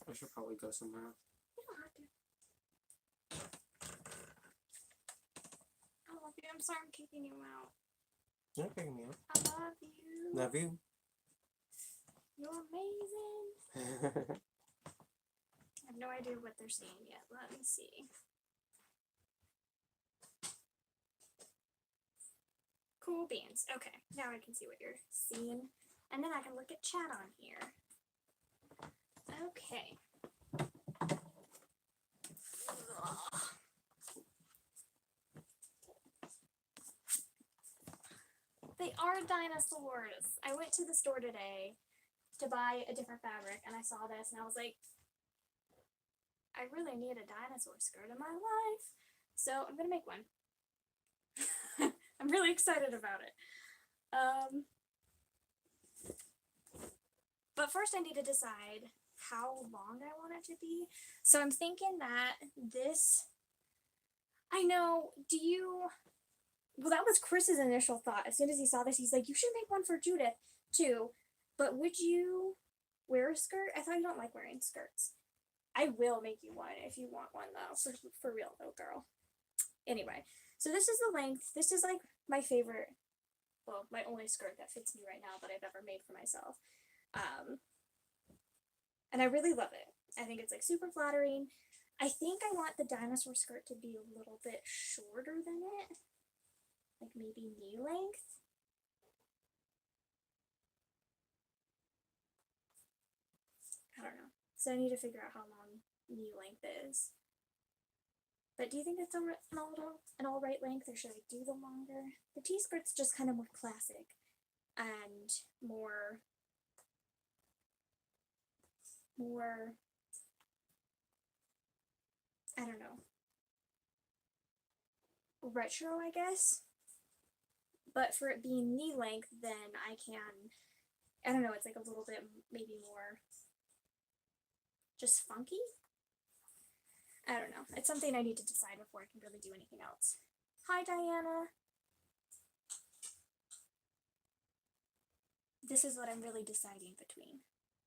I should probably go somewhere else. You don't have to. I love you. I'm sorry I'm kicking you out. You're not kicking me out. I love you. Love you. You're amazing. I have no idea what they're saying yet. Let me see. Cool beans. Okay, now I can see what you're seeing. And then I can look at chat on here. Okay. Ugh. They are dinosaurs. I went to the store today to buy a different fabric and I saw this and I was like, I really need a dinosaur skirt in my life. So I'm gonna make one. I'm really excited about it. But first I need to decide how long I want it to be. So I'm thinking that this, I know, well, that was Chris's initial thought. As soon as he saw this, he's like, you should make one for Judith too. But would you wear a skirt? I thought you don't like wearing skirts. I will make you one if you want one though, for real though, girl. Anyway, so this is the length. This is like my favorite, well, my only skirt that fits me right now that I've ever made for myself. And I really love it. I think it's like super flattering. I think I want the dinosaur skirt to be a little bit shorter than it. Like maybe knee length. I don't know. So I need to figure out how long knee length is. But do you think it's an alright length, or should I do the longer? The T-skirt's just kind of more classic and more I don't know, retro, I guess. But for it being knee length, then I don't know, it's like a little bit maybe more just funky. I don't know. It's something I need to decide before I can really do anything else. Hi, Diana. This is what I'm really deciding between.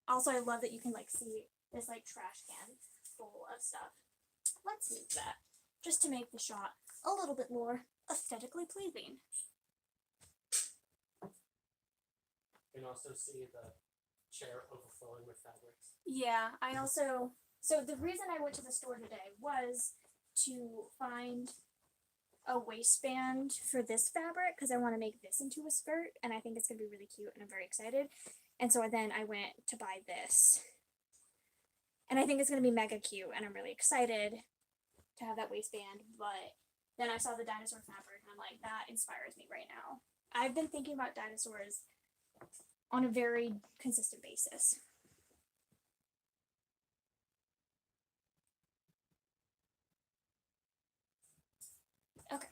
Also, I love that you can like see this like trash can full of stuff. Let's move that just to make the shot a little bit more aesthetically pleasing. You can also see the chair overflowing with fabrics. Yeah, so the reason I went to the store today was to find a waistband for this fabric because I want to make this into a skirt and I think it's going to be really cute and I'm very excited. And so then I went to buy this. And I think it's going to be mega cute and I'm really excited to have that waistband. But then I saw the dinosaur fabric and I'm like, that inspires me right now. I've been thinking about dinosaurs on a very consistent basis. Okay.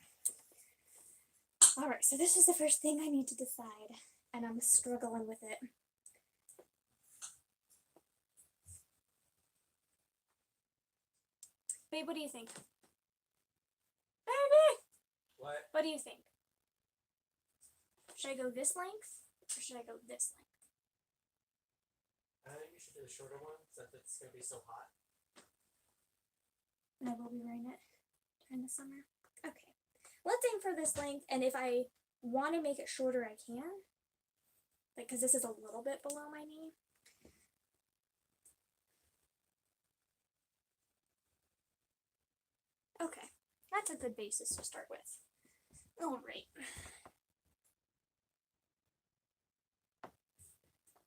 Alright, so this is the first thing I need to decide, and I'm struggling with it. Babe, what do you think? Baby! What? What do you think? Should I go this length, or should I go this length? I think you should do the shorter one, since it's going to be so hot. And I will be wearing it during the summer. Okay. Let's aim for this length, and if I want to make it shorter, I can. Like, because this is a little bit below my knee. Okay. That's a good basis to start with. Alright.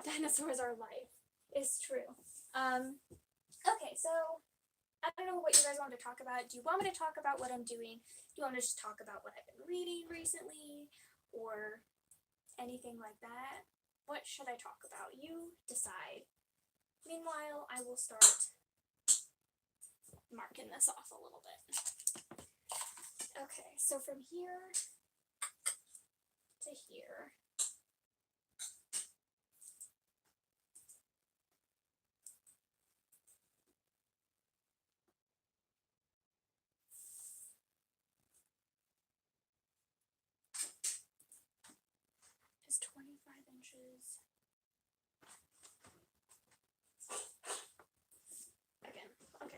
Dinosaurs are life. It's true. Okay, so I don't know what you guys want to talk about. Do you want me to talk about what I'm doing? Do you want to just talk about what I've been reading recently? Or anything like that? What should I talk about? You decide. Meanwhile, I will start marking this off a little bit. Okay, so from here to here. Is 25 inches.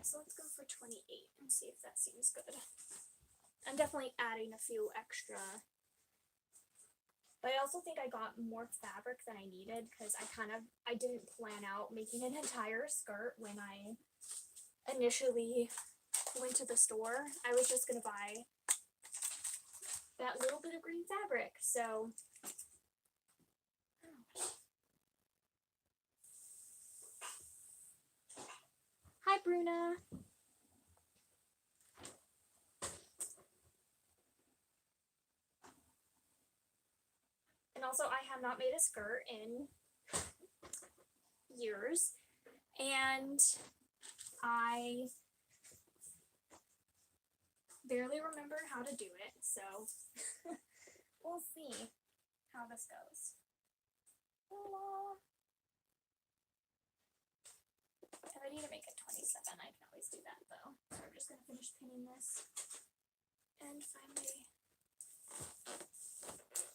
so let's go for 28 and see if that seems good. I'm definitely adding a few extra. But I also think I got more fabric than I needed because I didn't plan out making an entire skirt when I initially went to the store. I was just going to buy that little bit of green fabric. So, hi Bruna. And also, I have not made a skirt in years, and I barely remember how to do it, so we'll see how this goes. If I need to make it 27, I can always do that though. So I'm just gonna finish pinning this, and finally,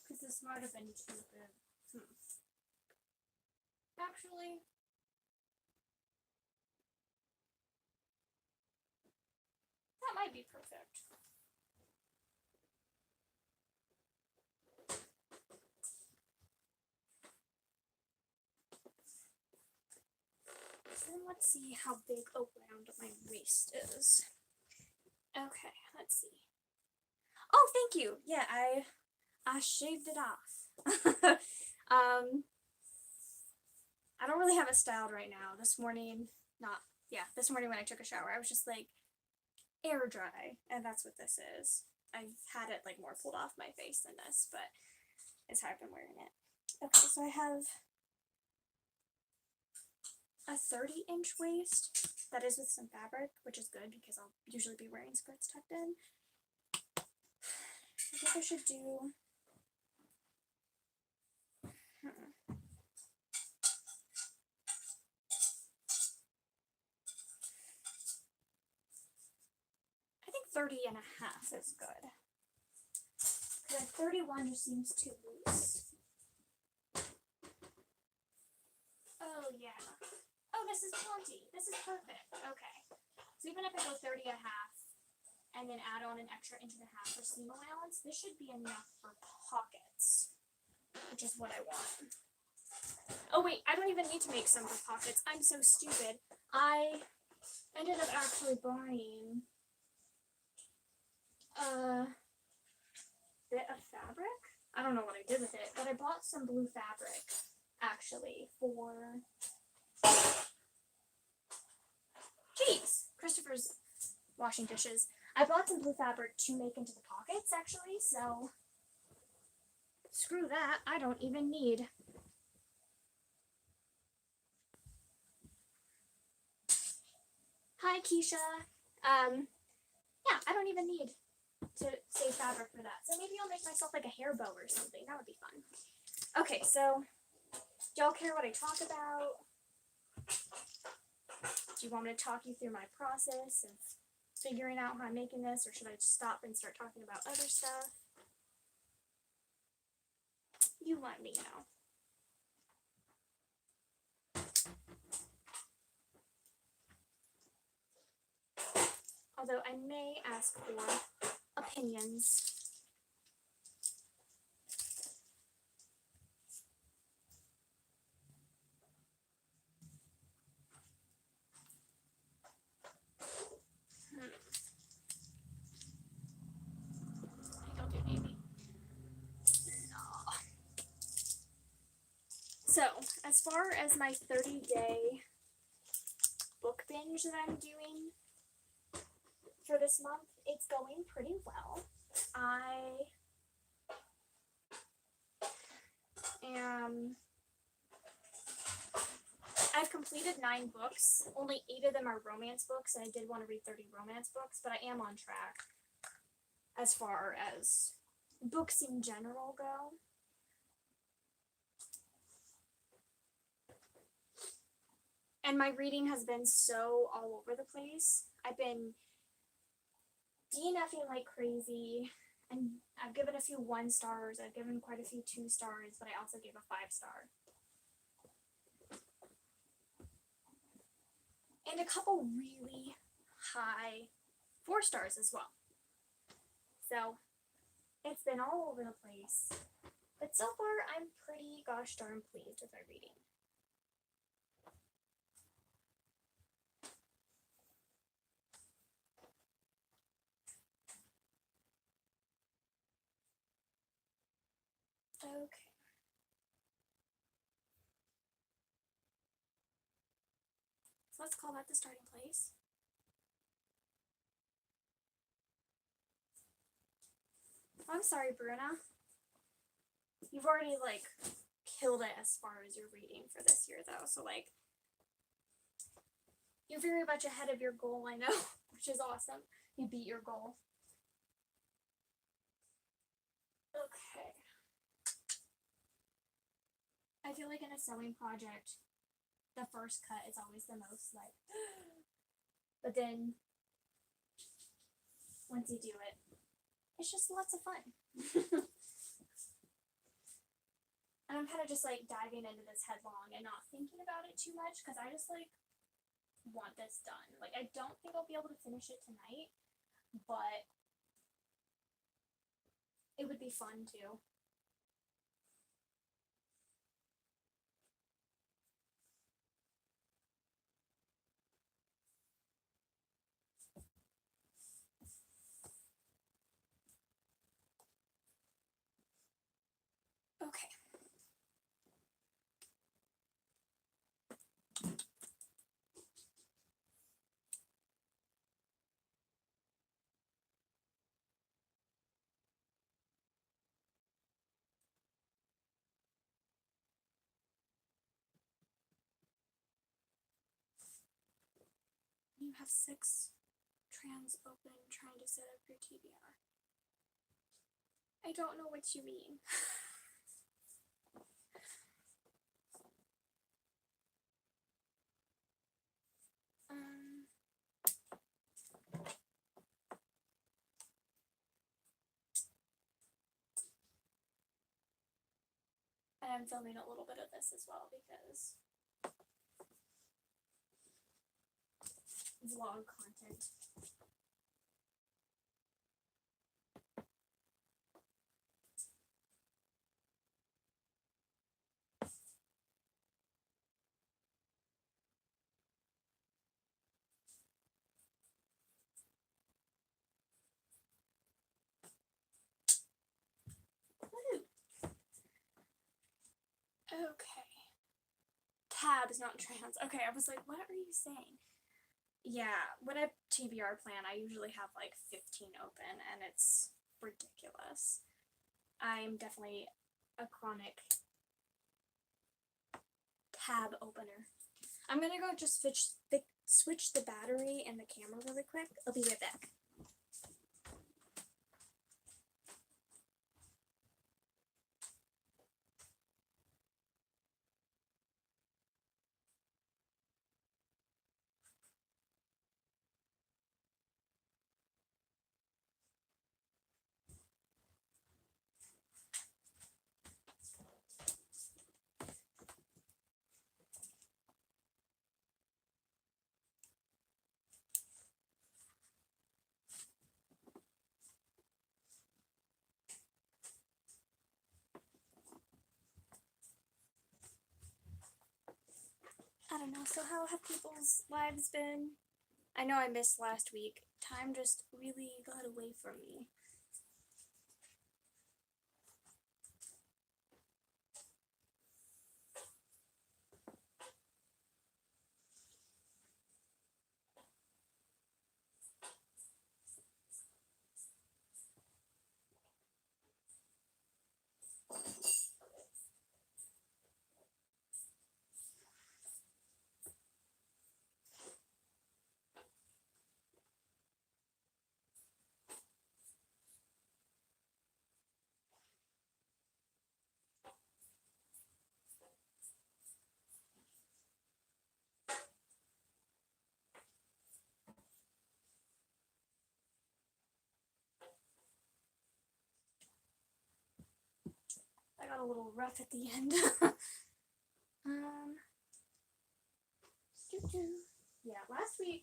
because this might have been too big. Actually, that might be perfect. So then let's see how big around my waist is. Okay, let's see. Oh, thank you. Yeah, I shaved it off. I don't really have it styled right now. This morning when I took a shower, I was just like air dry, and that's what this is. I had it like more pulled off my face than this, but it's how I've been wearing it. Okay, so I have a 30-inch waist that is with some fabric, which is good because I'll usually be wearing skirts tucked in. I think I should do I think 30 and a half is good. Because 31 just seems too loose. Oh yeah. Oh, this is plenty. This is perfect. Okay. So even if I go 30 and a half and then add on an extra inch and a half for seam allowance, this should be enough for pockets, which is what I want. Oh wait, I don't even need to make some for pockets. I'm so stupid. I ended up actually buying a bit of fabric. I don't know what I did with it, but I bought some blue fabric actually for jeez, Christopher's washing dishes. I bought some blue fabric to make into the pockets actually, so screw that. I don't even need. Hi Keisha. Yeah, I don't even need to save fabric for that. So maybe I'll make myself like a hair bow or something. That would be fun. Okay, so do y'all care what I talk about? Do you want me to talk you through my process of figuring out how I'm making this, or should I just stop and start talking about other stuff? You let me know. Although I may ask for opinions. I'll do navy. No. So, as far as my 30-day book binge that I'm doing for this month, it's going pretty well. I've completed 9 books. Only 8 of them are romance books, and I did want to read 30 romance books, but I am on track as far as books in general go. And my reading has been so all over the place. I've been DNFing like crazy, and I've given a few 1 stars, I've given quite a few 2 stars, but I also gave a 5 star. And a couple really, high 4 stars as well. So it's been all over the place. But so far, I'm pretty gosh darn pleased with our reading. Okay. So let's call that the starting place. I'm sorry, Bruna. You've already, like, killed it as far as your reading for this year, though. So, like, you're very much ahead of your goal, I know, which is awesome. You beat your goal. Okay. I feel like in a sewing project, the first cut is always the most, like, but then once you do it, it's just lots of fun. And I'm kind of just like diving into this headlong and not thinking about it too much because I just like want this done. Like, I don't think I'll be able to finish it tonight, but it would be fun too. Okay. You have 6 trans open trying to set up your TBR. I don't know what you mean. And I'm filming a little bit of this as well because vlog content. Woo. Okay. Tabs, not trans. Okay, I was like, what are you saying? Yeah, when I TBR plan, I usually have like 15 open, and it's ridiculous. I'm definitely a chronic tab opener. I'm gonna go just switch the battery and the camera really quick. I'll be right back. I don't know, so how have people's lives been? I know I missed last week. Time just really got away from me. I got a little rough at the end. Yeah, last week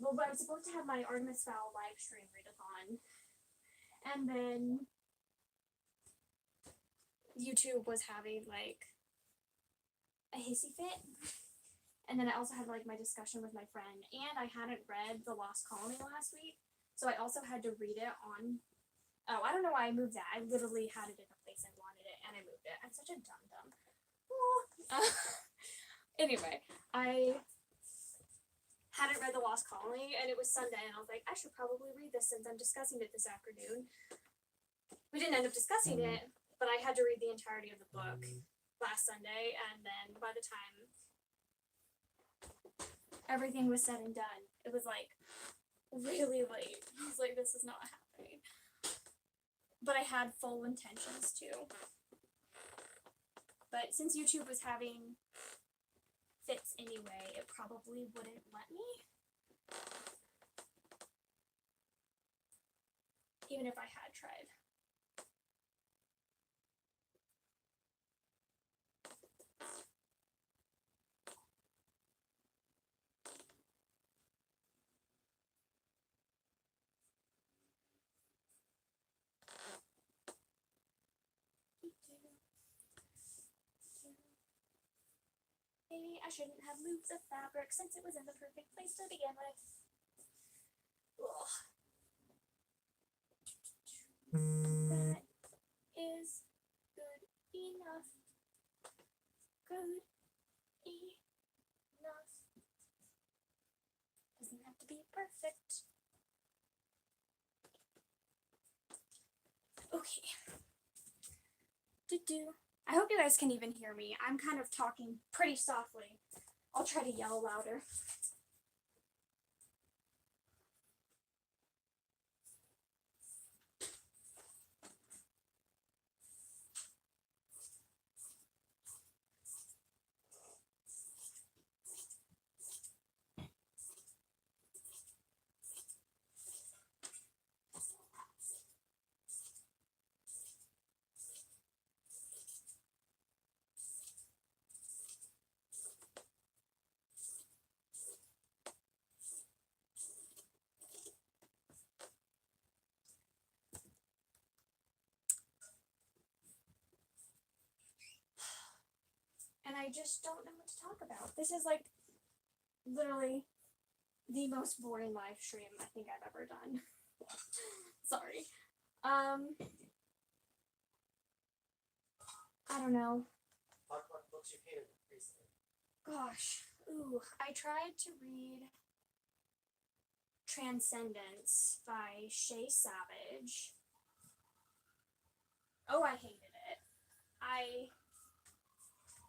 well, but I was supposed to have my Artemis Fowl live stream readathon, and then YouTube was having like a hissy fit. And then I also had like my discussion with my friend, and I hadn't read The Lost Colony last week, so I also had to read it on. Oh, I don't know why I moved that. I literally had it in a place I wanted it, and I moved it. I'm such a dum-dum. Anyway, I hadn't read The Lost Colony, and it was Sunday, and I was like, I should probably read this since I'm discussing it this afternoon. We didn't end up discussing it, but I had to read the entirety of the book last Sunday, and then by the time everything was said and done, it was like really late. I was like, this is not happening. But I had full intentions to. But since YouTube was having fits anyway, it probably wouldn't let me. Even if I had tried. Maybe I shouldn't have moved the fabric since it was in the perfect place to begin with. Ugh. That is good enough. Good enough. Doesn't have to be perfect. Okay. I hope you guys can even hear me. I'm kind of talking pretty softly. I'll try to yell louder. And I just don't know what to talk about. This is like literally the most boring live stream I think I've ever done. Sorry. I don't know. Talk about books you hated recently. Gosh. Ooh, I tried to read Transcendence by Shay Savage. Oh, I hated it. I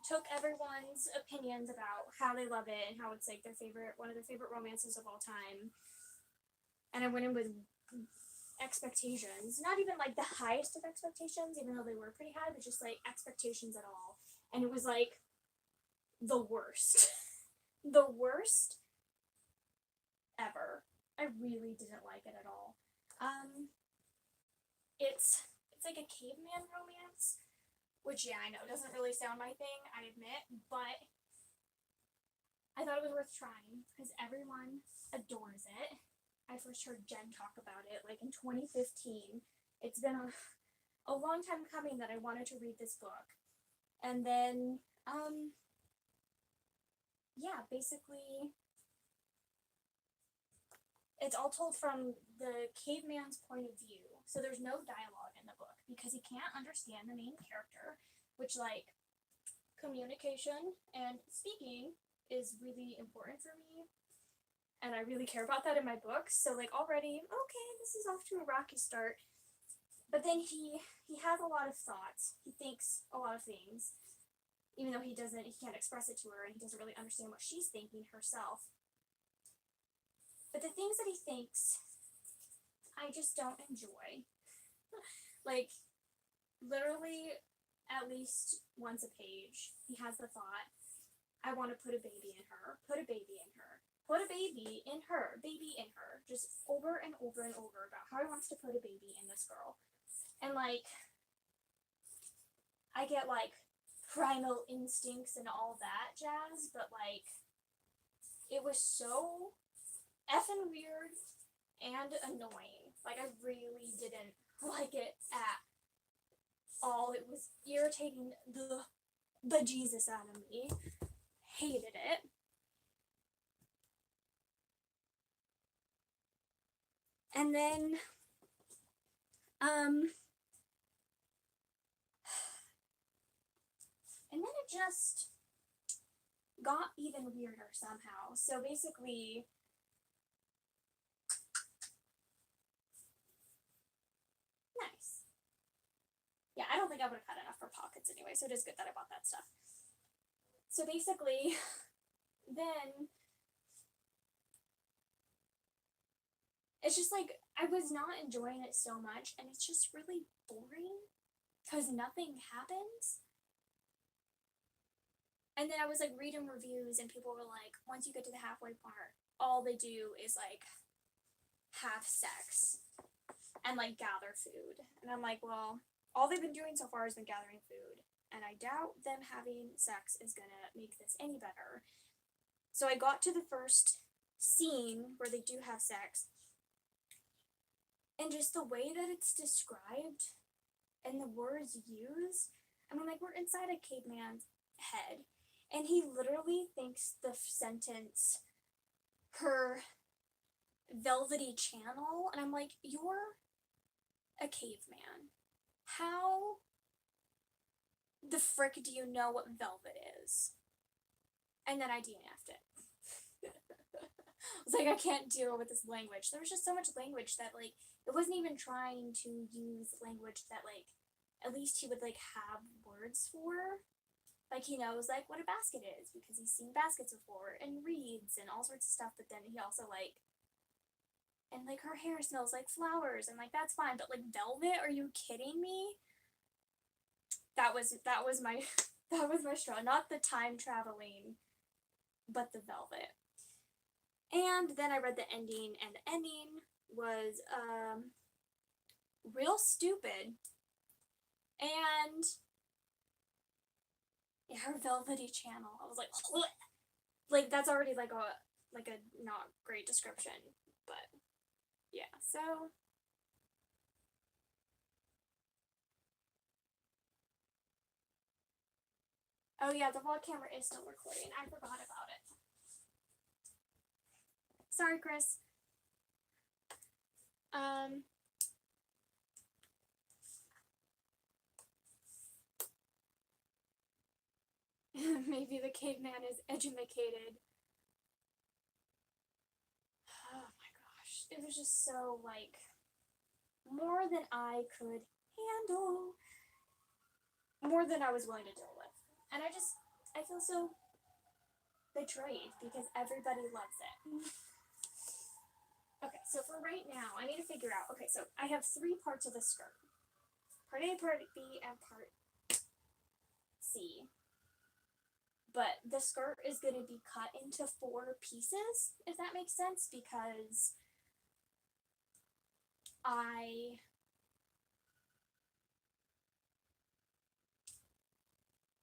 took everyone's opinions about how they love it and how it's like one of their favorite romances of all time. And I went in with expectations, not even like the highest of expectations, even though they were pretty high, but just like expectations at all. And it was like the worst. The worst ever. I really didn't like it at all. It's like a caveman romance, which yeah, I know doesn't really sound my thing, I admit, but I thought it was worth trying because everyone adores it. I first heard Jen talk about it like in 2015. It's been a long time coming that I wanted to read this book. And then yeah, basically it's all told from the caveman's point of view. So there's no dialogue in the book because he can't understand the main character, which like communication and speaking is really important for me. And I really care about that in my books. So like already, okay, this is off to a rocky start. But then he has a lot of thoughts. He thinks a lot of things. Even though he can't express it to her and he doesn't really understand what she's thinking herself. But the things that he thinks, I just don't enjoy. Like, literally, at least once a page, he has the thought, I want to put a baby in her, put a baby in her, put a baby in her, baby in her, just over and over and over about how he wants to put a baby in this girl. And, like, I get, like, primal instincts and all that jazz, but, like, it was so effing weird and annoying. Like, I really didn't like it at all. It was irritating the bejesus out of me. Hated it. And then, it just got even weirder somehow. So basically, nice. Yeah, I don't think I would have had enough for pockets anyway, so it is good that I bought that stuff. So basically, then it's just like I was not enjoying it so much, and it's just really boring because nothing happens. And then I was like reading reviews, and people were like, once you get to the halfway part, all they do is like have sex and like gather food. And I'm like, well, all they've been doing so far has been gathering food, and I doubt them having sex is gonna make this any better. So I got to the first scene where they do have sex, and just the way that it's described and the words used, I mean, like, we're inside a caveman's head, and he literally thinks the sentence, her velvety channel, and I'm like, you're a caveman. How the frick do you know what velvet is? And then I DNF'd it. I was like, I can't deal with this language. There was just so much language that, like, it wasn't even trying to use language that, like, at least he would, like, have words for. Like, he knows, like, what a basket is because he's seen baskets before and reeds and all sorts of stuff, but then he also, like, and, like, her hair smells like flowers, and, like, that's fine, but, like, velvet? Are you kidding me? That was my, that was my straw. Not the time traveling, but the velvet. And then I read the ending, and the ending was, real stupid. And yeah, her velvety channel. I was like, like that's already like a not great description, but yeah. So oh yeah, the vlog camera is still recording. I forgot about it. Sorry, Chris. Maybe the caveman is edumacated. Oh my gosh. It was just so, like, more than I could handle. More than I was willing to deal with. And I feel so betrayed because everybody loves it. Okay, so for right now, I need to figure out, okay, so I have 3 parts of the skirt. Part A, part B, and part C. But the skirt is going to be cut into 4 pieces, if that makes sense, because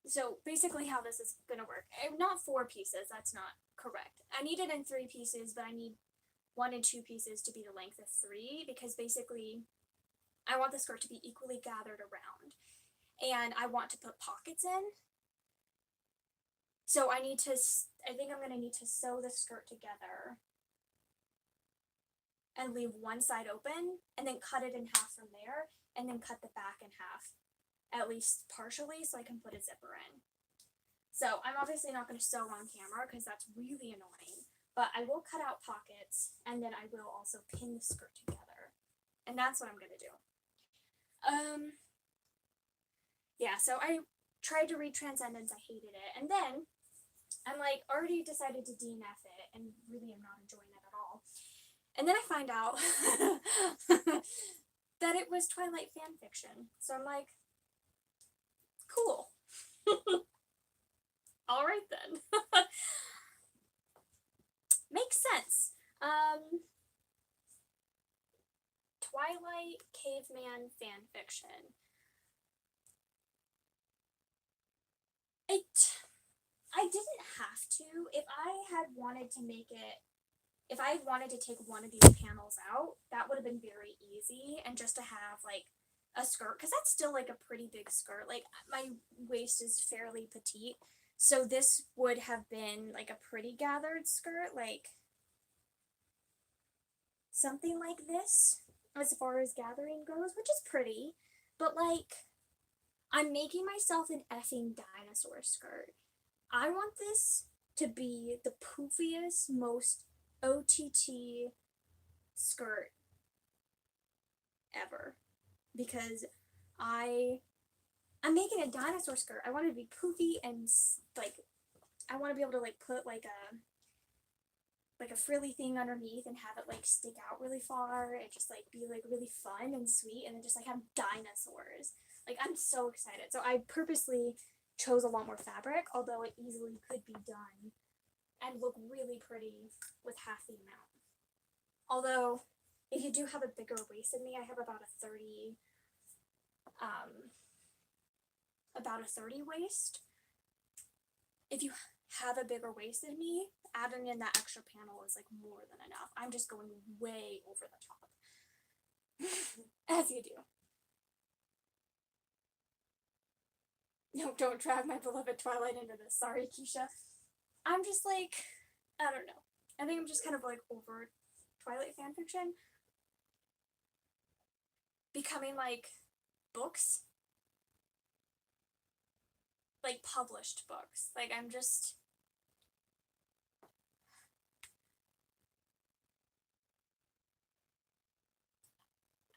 so basically how this is going to work, not 4 pieces, that's not correct. I need it in 3 pieces, but I need 1 and 2 pieces to be the length of 3, because basically I want the skirt to be equally gathered around. And I want to put pockets in. So I think I'm going to need to sew the skirt together and leave one side open, and then cut it in half from there, and then cut the back in half, at least partially, so I can put a zipper in. So I'm obviously not going to sew on camera because that's really annoying, but I will cut out pockets, and then I will also pin the skirt together, and that's what I'm going to do. Yeah, so I tried to read Transcendence, I hated it, and then I'm like already decided to DNF it, and really am not enjoying it at all. And then I find out that it was Twilight fan fiction. So I'm like, cool. All right then. Makes sense. Twilight caveman fan fiction. I didn't have to. If I had wanted to make it if I wanted to take one of these panels out, that would have been very easy, and just to have like a skirt, because that's still like a pretty big skirt. Like my waist is fairly petite, so this would have been like a pretty gathered skirt, like something like this, as far as gathering goes, which is pretty, but like I'm making myself an effing dinosaur skirt. I want this to be the poofiest, most OTT skirt ever, because I'm making a dinosaur skirt. I want it to be poofy and like I want to be able to like put like a frilly thing underneath and have it like stick out really far and just like be like really fun and sweet, and then just like have dinosaurs. Like I'm so excited. So I purposely chose a lot more fabric, although it easily could be done and look really pretty with half the amount. Although if you do have a bigger waist than me, I have about a 30 waist. If you have a bigger waist than me, adding in that extra panel is like more than enough. I'm just going way over the top. As you do. No, don't drag my beloved Twilight into this. Sorry, Keisha. I'm just like, I don't know. I think I'm just kind of like over Twilight fanfiction becoming like books, like published books. Like I'm just,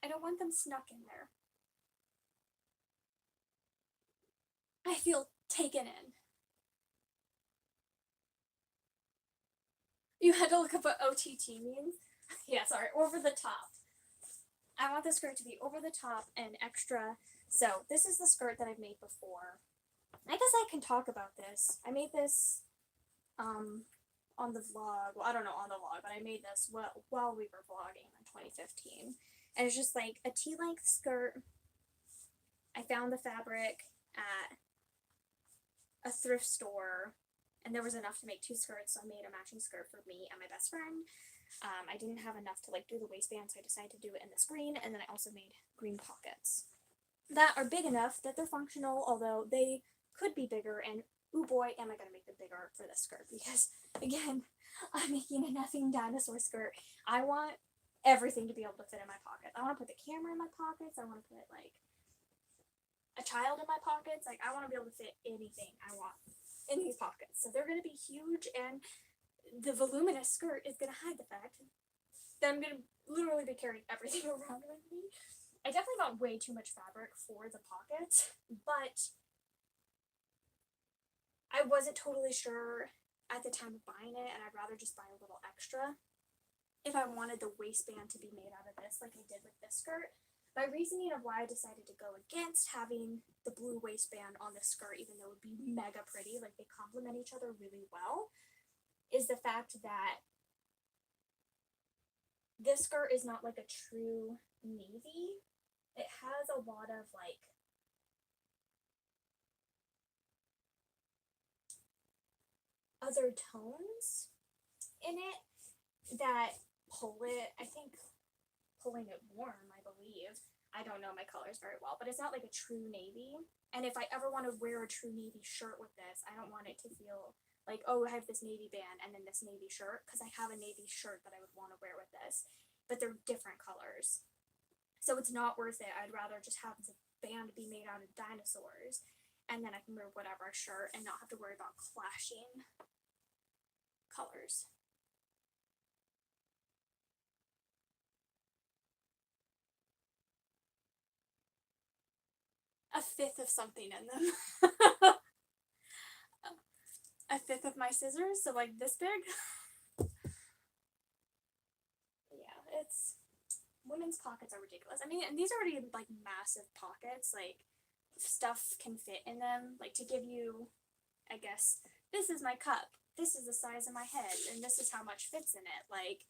I don't want them snuck in there. I feel taken in. You had to look up what OTT means? Yeah, sorry, over the top. I want the skirt to be over the top and extra. So this is the skirt that I've made before. I guess I can talk about this. I made this on the vlog. Well, I don't know on the vlog, but I made this while we were vlogging in 2015. And it's just like a T-length skirt. I found the fabric at a thrift store, and there was enough to make 2 skirts, so I made a matching skirt for me and my best friend. I didn't have enough to like do the waistband, so I decided to do it in this green, and then I also made green pockets that are big enough that they're functional, although they could be bigger, and oh boy, am I gonna make them bigger for this skirt, because again, I'm making a effing dinosaur skirt. I want everything to be able to fit in my pocket. I want to put the camera in my pockets. I want to put like a child in my pockets. Like I want to be able to fit anything I want in these pockets. So they're gonna be huge, and the voluminous skirt is gonna hide the fact that I'm gonna literally be carrying everything around with me. I definitely got way too much fabric for the pockets, but I wasn't totally sure at the time of buying it, and I'd rather just buy a little extra if I wanted the waistband to be made out of this, like I did with this skirt. My reasoning of why I decided to go against having the blue waistband on this skirt, even though it would be mega pretty, like they complement each other really well, is the fact that this skirt is not like a true navy. It has a lot of like other tones in it that pull it, I think pulling it warm, I believe. I don't know my colors very well, but it's not like a true navy. And if I ever want to wear a true navy shirt with this, I don't want it to feel like, oh, I have this navy band and then this navy shirt, because I have a navy shirt that I would want to wear with this, but they're different colors. So it's not worth it. I'd rather just have the band be made out of dinosaurs, and then I can wear whatever shirt and not have to worry about clashing colors. A fifth of something in them. A fifth of my scissors, so like this big. Yeah, it's women's pockets are ridiculous. I mean, and these are already like massive pockets, like stuff can fit in them. Like to give you, I guess, this is my cup, this is the size of my head, and this is how much fits in it. Like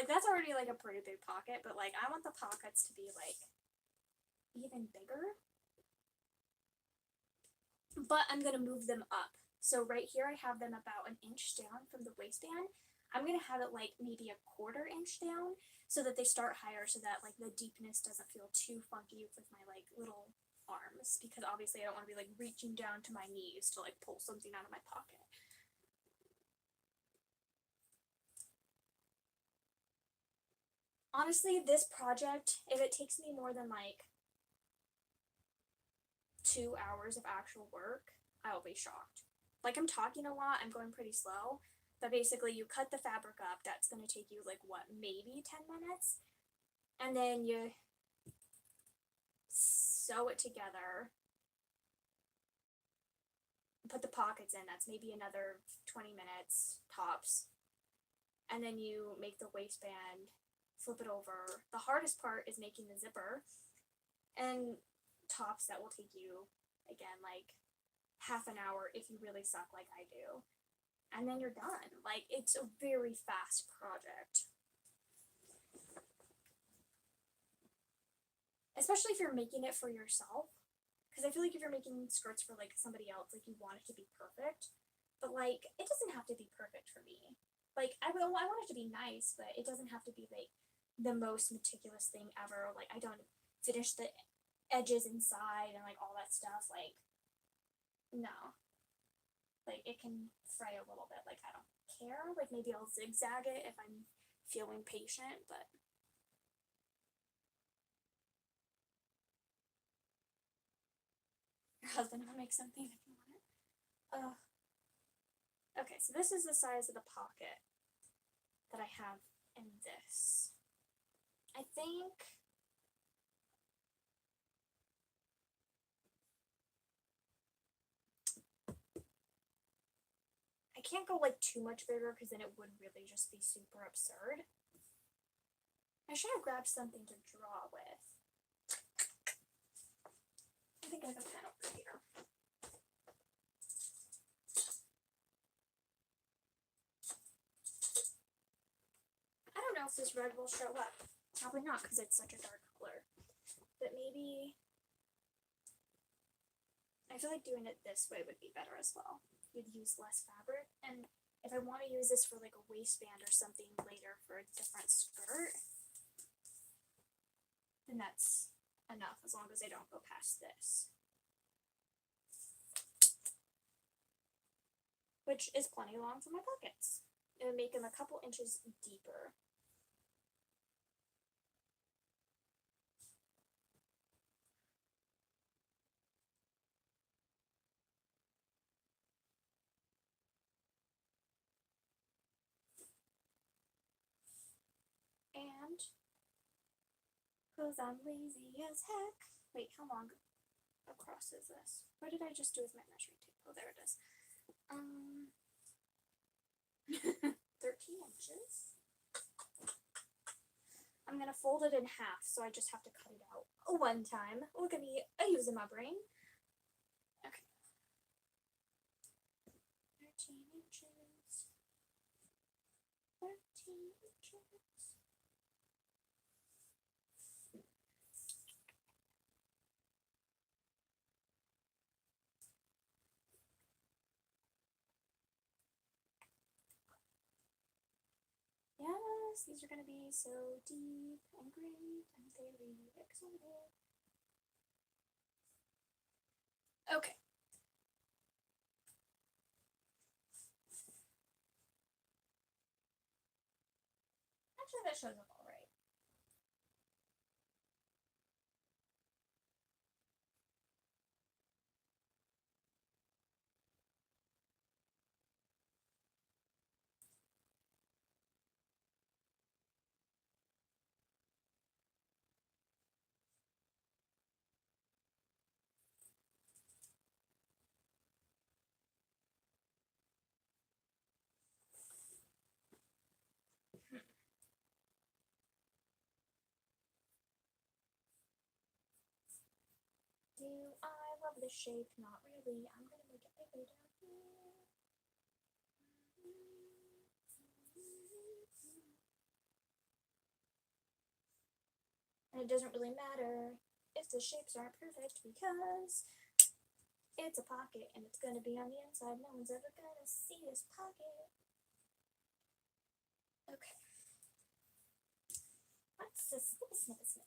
that's already like a pretty big pocket, but like I want the pockets to be like even bigger. But I'm gonna move them up. So right here I have them about an inch down from the waistband. I'm gonna have it like maybe a 1/4 inch down so that they start higher so that like the deepness doesn't feel too funky with my like little arms, because obviously I don't want to be like reaching down to my knees to like pull something out of my pocket. Honestly, this project, if it takes me more than like 2 hours of actual work, I will be shocked. Like, I'm talking a lot, I'm going pretty slow, but basically you cut the fabric up, that's going to take you like what, maybe 10 minutes, and then you sew it together, put the pockets in, that's maybe another 20 minutes tops, and then you make the waistband, flip it over. The hardest part is making the zipper, and tops that will take you, again, like half an hour if you really suck like I do. And then you're done. Like, it's a very fast project. Especially if you're making it for yourself. Because I feel like if you're making skirts for like somebody else, like you want it to be perfect. But like, it doesn't have to be perfect for me. Like, I want it to be nice, but it doesn't have to be like the most meticulous thing ever. Like, I don't finish the edges inside and like all that stuff. Like, no. Like, it can fray a little bit. Like, I don't care. Like, maybe I'll zigzag it if I'm feeling patient, but your husband will make something if you want it. Okay, so this is the size of the pocket that I have in this. I think I can't go like too much bigger because then it would really just be super absurd. I should have grabbed something to draw with. I think I have a pen over here. I don't know if this red will show up. Probably not because it's such a dark color. But maybe I feel like doing it this way would be better as well. You'd use less fabric, and if I want to use this for like a waistband or something later for a different skirt, then that's enough as long as I don't go past this. Which is plenty long for my pockets. It would make them a couple inches deeper. And, cause I'm lazy as heck. Wait, how long across is this? What did I just do with my measuring tape? Oh, there it is. 13 inches. I'm gonna fold it in half, so I just have to cut it out one time. Look at me, I using my brain. Okay. 13 inches. 13 inches. Yes, these are going to be so deep and great and very exciting. Okay. Actually, that shows up all right. Do I love this shape? Not really. I'm going to make it bigger down here. And it doesn't really matter if the shapes aren't perfect because it's a pocket and it's going to be on the inside. No one's ever going to see this pocket. Just a snip, snip, snip.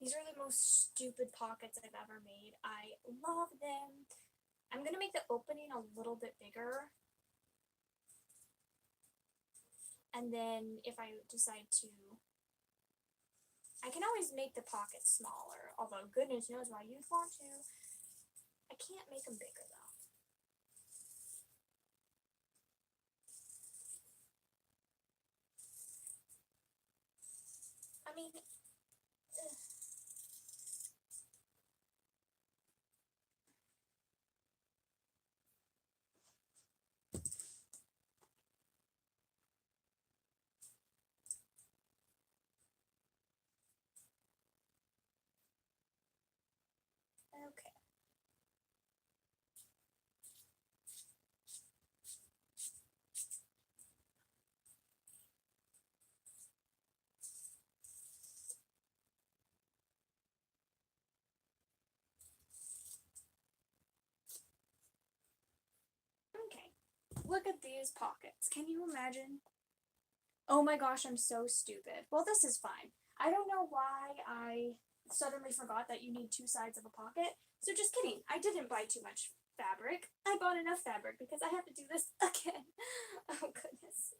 These are the most stupid pockets I've ever made. I love them. I'm gonna make the opening a little bit bigger. And then if I decide to, I can always make the pockets smaller, although goodness knows why you'd want to. I can't make them bigger though. I mean, ugh. Okay. Okay. Look at these pockets. Can you imagine? Oh my gosh, I'm so stupid. Well, this is fine. I don't know why I suddenly forgot that you need two sides of a pocket. So just kidding. I didn't buy too much fabric. I bought enough fabric because I have to do this again. Oh goodness.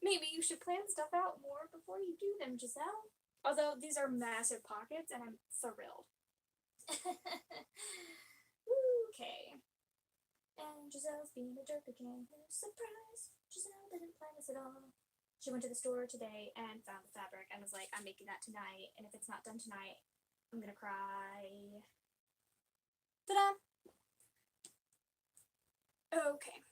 Maybe you should plan stuff out more before you do them, Giselle. Although these are massive pockets and I'm thrilled. Okay. And Giselle's being a jerk again. Surprise! Giselle didn't plan this at all. She went to the store today and found the fabric and was like, I'm making that tonight, and if it's not done tonight, I'm gonna cry. Ta-da! Okay.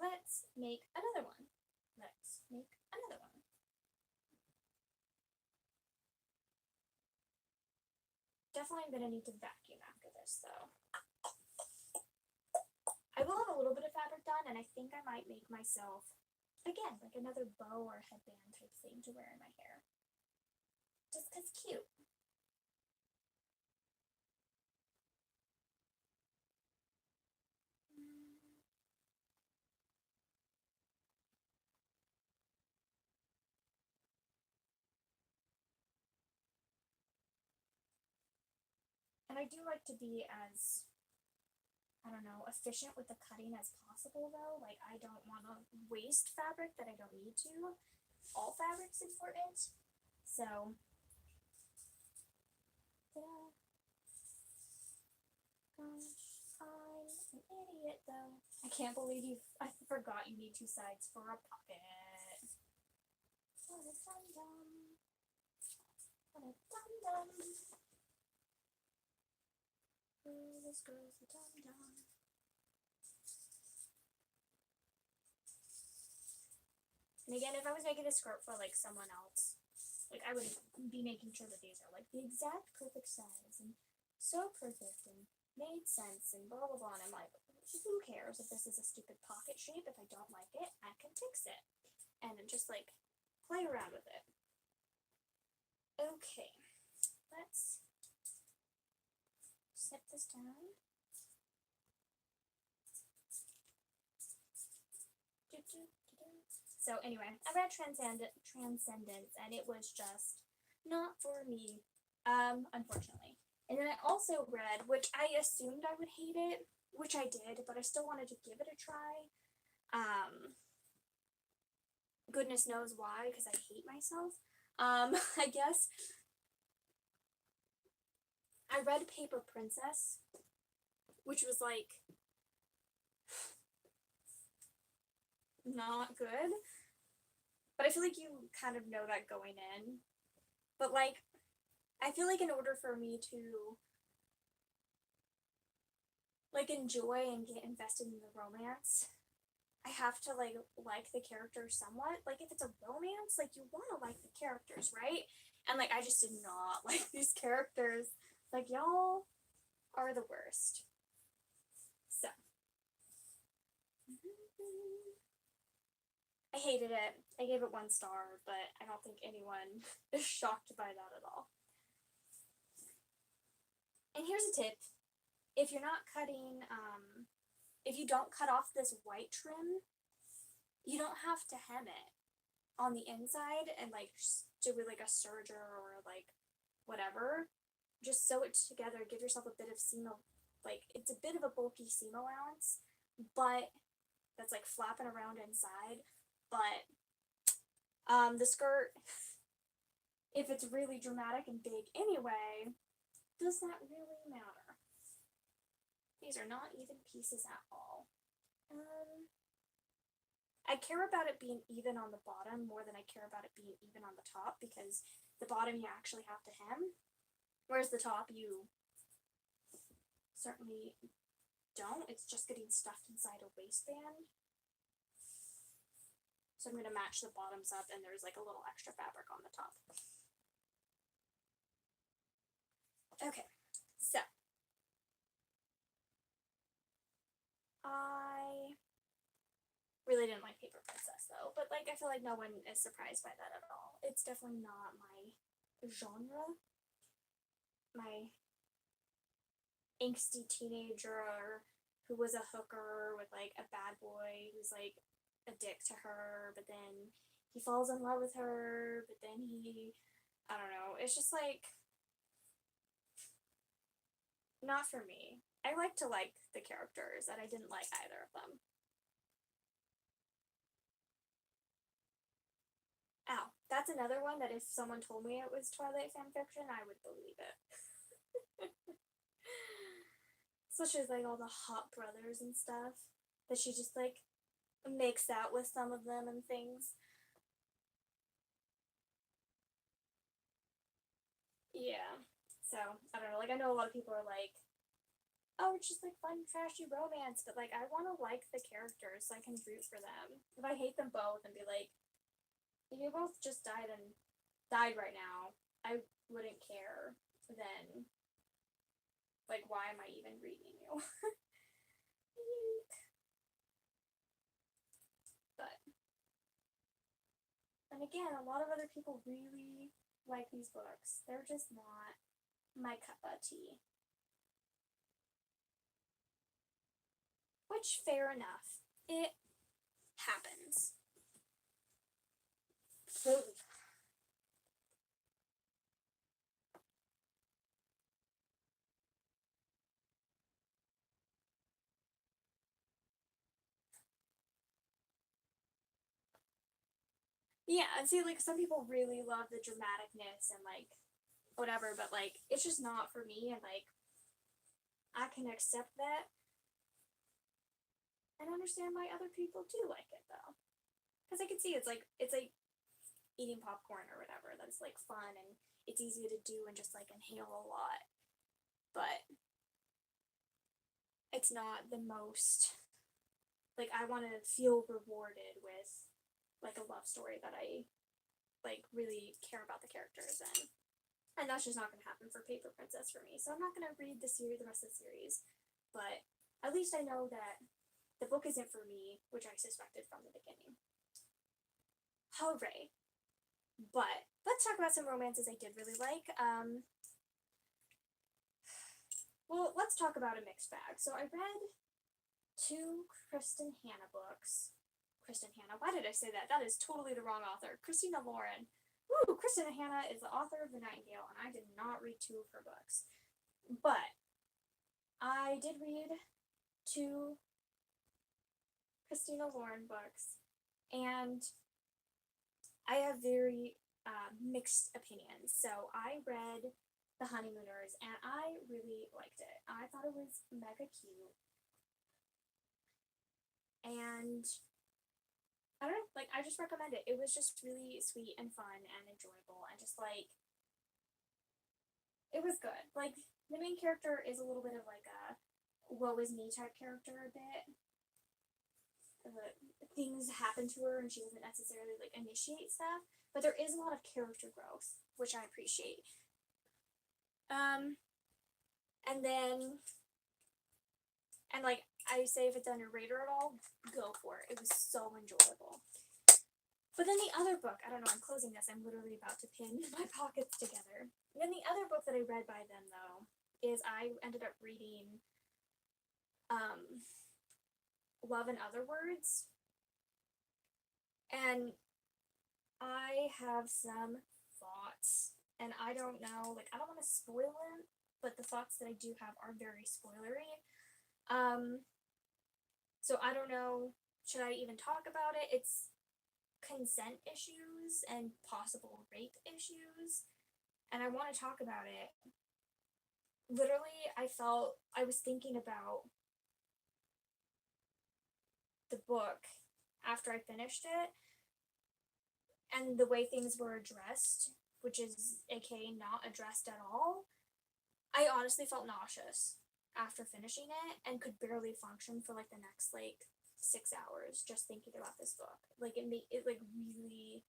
Let's make another one. Let's make another one. Definitely I'm gonna need to vacuum after this though. I will have a little bit of fabric done, and I think I might make myself, again, like another bow or headband type thing to wear in my hair. Just 'cause cute. And I do like to be as, I don't know, efficient with the cutting as possible though. Like I don't want to waste fabric that I don't need to. All fabric's important. So, yeah. Gosh, I'm an idiot though. I can't believe I forgot you need two sides for a pocket. What a dum-dum. What a dum-dum. Oh, this girl's a dum-dum. And again, if I was making a skirt for like someone else, like I would be making sure that these are like the exact perfect size and so perfect and made sense and blah blah blah. And I'm like, who cares if this is a stupid pocket shape? If I don't like it, I can fix it. And then just like play around with it. Okay, let's set this down. So anyway, I read Transcendence and it was just not for me, unfortunately. And then I also read, which I assumed I would hate it, which I did, but I still wanted to give it a try. Goodness knows why, because I hate myself. I guess. I read Paper Princess, which was like not good. But I feel like you kind of know that going in. But like, I feel like in order for me to like enjoy and get invested in the romance, I have to like the characters somewhat. Like if it's a romance, like you want to like the characters, right? And like I just did not like these characters. Like y'all are the worst. So I hated it. I gave it 1 star, but I don't think anyone is shocked by that at all. And here's a tip. If you're not cutting, if you don't cut off this white trim, you don't have to hem it on the inside and like do it like a serger or like whatever. Just sew it together, give yourself a bit of seam, like it's a bit of a bulky seam allowance, but that's like flapping around inside. But the skirt, if it's really dramatic and big anyway, does that really matter? These are not even pieces at all. I care about it being even on the bottom more than I care about it being even on the top, because the bottom you actually have to hem, whereas the top you certainly don't. It's just getting stuffed inside a waistband. So I'm going to match the bottoms up, and there's like a little extra fabric on the top. Okay, so I really didn't like Paper Princess though, but like I feel like no one is surprised by that at all. It's definitely not my genre. My angsty teenager who was a hooker with like a bad boy who's like a dick to her, but then he falls in love with her, but then I don't know, it's just like not for me. I like to like the characters, and I didn't like either of them. Ow, that's another one that if someone told me it was Twilight fanfiction, I would believe it. Especially with like all the hot brothers and stuff that she just like makes out with some of them and things. Yeah. So, I don't know, like I know a lot of people are like, oh, it's just like fun, trashy romance, but like I wanna like the characters so I can root for them. If I hate them both and be like, if you both just died right now, I wouldn't care, then like why am I even reading you? But and again, a lot of other people really like these books. They're just not my cup of tea. Which, fair enough. It happens. Yeah, and see, like, some people really love the dramaticness and, like, whatever, but, like, it's just not for me, and, like, I can accept that and understand why other people do like it, though. Because I can see it's like eating popcorn or whatever, that's, like, fun, and it's easy to do and just, like, inhale a lot. But it's not the most, like, I want to feel rewarded with, like, a love story that I, like, really care about the characters in. And that's just not going to happen for Paper Princess for me. So I'm not going to read the rest of the series. But at least I know that the book isn't for me, which I suspected from the beginning. Hooray. But let's talk about some romances I did really like. Well, let's talk about a mixed bag. So I read 2 Kristen Hanna books. Kristen Hanna, why did I say that? That is totally the wrong author. Christina Lauren. Woo! Kristen Hanna is the author of The Nightingale, and I did not read 2 of her books. But I did read 2 Christina Lauren books, and I have very mixed opinions. So I read The Honeymooners, and I really liked it. I thought it was mega cute. And I don't know, like, I just recommend it. It was just really sweet and fun and enjoyable, and just, like, it was good. Like, the main character is a little bit of, like, a woe is me type character a bit. Things happen to her, and she doesn't necessarily, like, initiate stuff, but there is a lot of character growth, which I appreciate. And then, and, like, I say if it's on your radar at all, go for it. It was so enjoyable. But then the other book, I don't know, I'm closing this, I'm literally about to pin my pockets together. And then the other book that I read by them, though, is I ended up reading Love and Other Words. And I have some thoughts, and I don't know, like, I don't want to spoil it, but the thoughts that I do have are very spoilery. So I don't know, should I even talk about it? It's consent issues and possible rape issues, and I want to talk about it. Literally, I was thinking about the book after I finished it, and the way things were addressed, which is aka not addressed at all. I honestly felt nauseous after finishing it and could barely function for like the next like 6 hours just thinking about this book. Like it like really,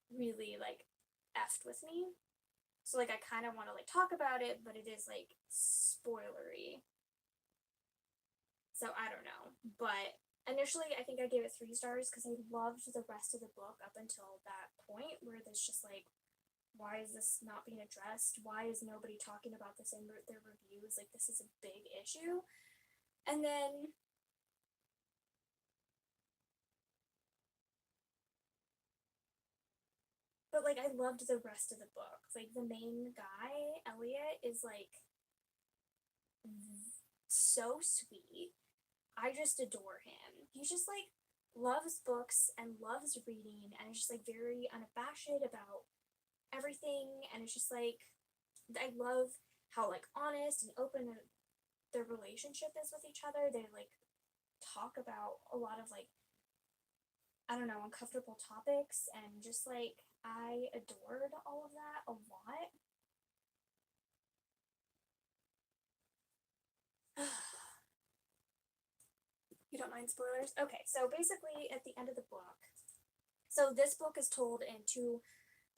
really like effed with me. So like I kind of want to like talk about it, but it is like spoilery. So I don't know, but initially I think I gave it 3 stars because I loved the rest of the book up until that point where there's just like, why is this not being addressed? Why is nobody talking about this in their reviews? Like, this is a big issue. And then but like I loved the rest of the book. Like the main guy, Elliot, is like so sweet. I just adore him. He's just like loves books and loves reading and is just like very unabashed about everything, and it's just like I love how like honest and open their relationship is with each other. They like talk about a lot of like, I don't know, uncomfortable topics, and just like I adored all of that a lot. You don't mind spoilers? Okay, so basically at the end of the book, so this book is told in 2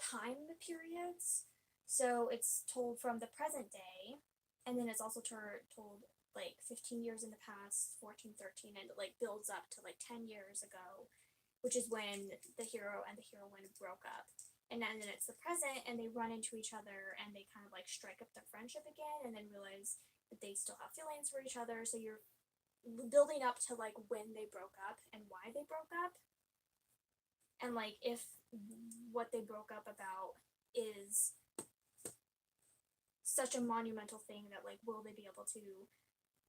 time periods. So it's told from the present day, and then it's also told like 15 years in the past, 14, 13, and it like builds up to like 10 years ago, which is when the hero and the heroine broke up. And then it's the present, and they run into each other, and they kind of like strike up their friendship again, and then realize that they still have feelings for each other. So you're building up to like when they broke up and why they broke up, and like if what they broke up about is such a monumental thing that like will they be able to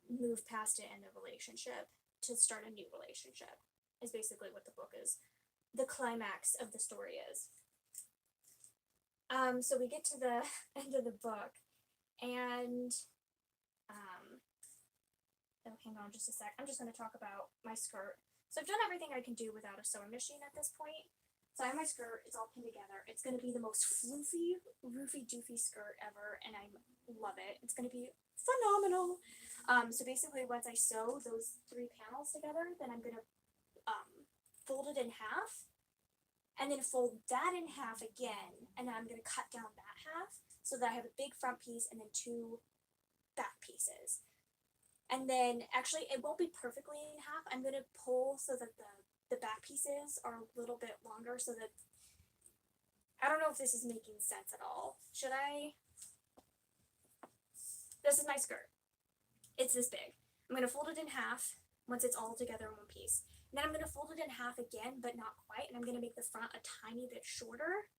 move past it in the relationship to start a new relationship is basically what the book is. The climax of the story is. So we get to the end of the book, and oh, hang on just a sec. I'm just going to talk about my skirt. So I've done everything I can do without a sewing machine at this point. So I have my skirt, it's all pinned together. It's going to be the most floofy, roofy, doofy skirt ever, and I love it. It's going to be phenomenal. So basically once I sew those 3 panels together, then I'm going to fold it in half, and then fold that in half again, and then I'm going to cut down that half so that I have a big front piece and then 2 back pieces. And then, actually, it won't be perfectly in half. I'm going to pull so that the back pieces are a little bit longer so that, I don't know if this is making sense at all. Should I? This is my skirt. It's this big. I'm going to fold it in half once it's all together in one piece. And then I'm going to fold it in half again, but not quite. And I'm going to make the front a tiny bit shorter